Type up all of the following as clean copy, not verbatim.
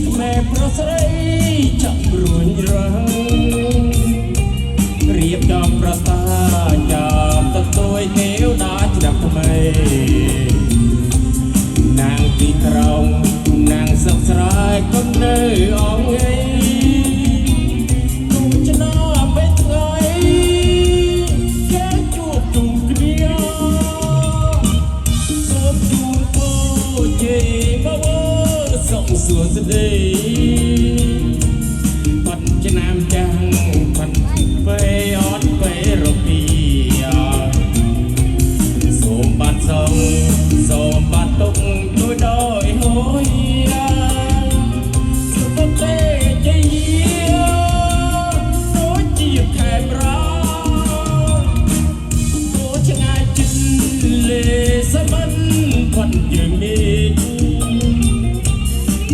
ក្មេប្រុសស្រីចាប់រួញរាំងរៀបចំប្រសាចាប់ទទួលទេវតាឆ្នាំថ្មីនាងទីក្រុងនាងសុខស្រ័យគុំនៅអងឯងគូឆ្នាំពេលថ្ងៃគេជួបជុំគ្នាសូមជូនពរជ័យមកសុខសួស្តីបាត់ឆ្នាំចាំងបាត់ពេលអត់ពេលរពីសូមបាត់សំសូមបាត់ទុកជួយដោយហួយសុខទេជ័យដូចជាខែប្រាអូឆ្ងាយចិត្តលេសមិនបាត់យើងនេះ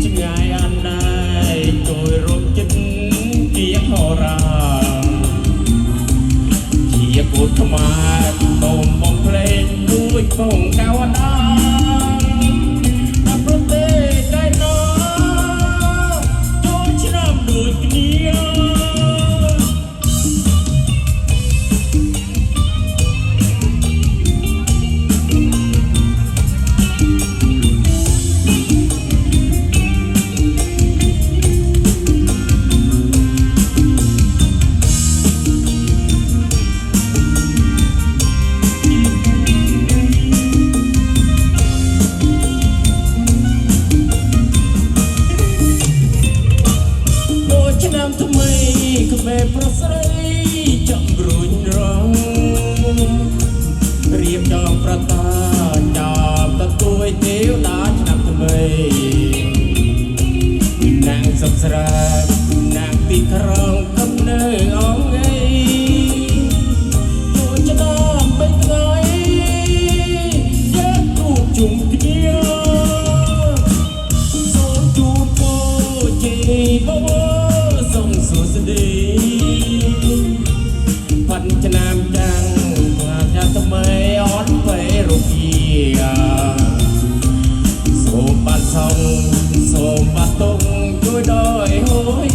ឆ្ងាយអណ្ដាយដោយរំចិត្តជាហោរាជាពុទ្ធមាតុំបំភ្លេងដូចបងកៅដាដល់ប្រទេសដៃណចូលឆ្នាំដូចគ្នាឆ្នាំថ្មីក្មេប្រុសស្រីចំរួញរងរៀបចំប្រតាចាប់ទទួលទេវតាឆ្នាំថ្មីនាងសុខស្រ័យនាងទីក្រុងគុំនៅអងឯងចូលឆ្នាំពេលថ្ងៃយើងជួបជុំគ្នាសូមជូនពរជ័យមកសុខសួស្តីបាត់ឆ្នាំចាំងថាថ្មីអត់ពេលរពីសូមបាត់សំសូមបាត់ទុកជួយដោយហួយ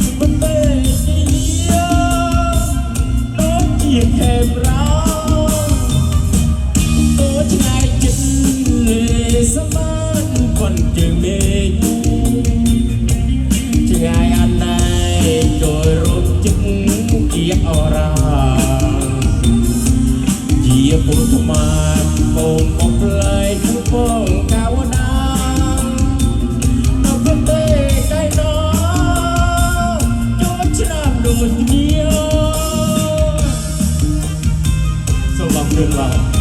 សុខទេដូចជាខេមរាដូចឆ្ងាយចិត្តលេសមានប៉ុនជើងមេឃឆ្ងាយអណ្ដាយដោយរំចិត្តជាអរាជាពុទ្ធមាពុំបំភ្លេចគឺបងកៅដាដល់ប្រទេសដៃណចូលឆ្នាំដូចគ្នាសូមអរគុណបាទ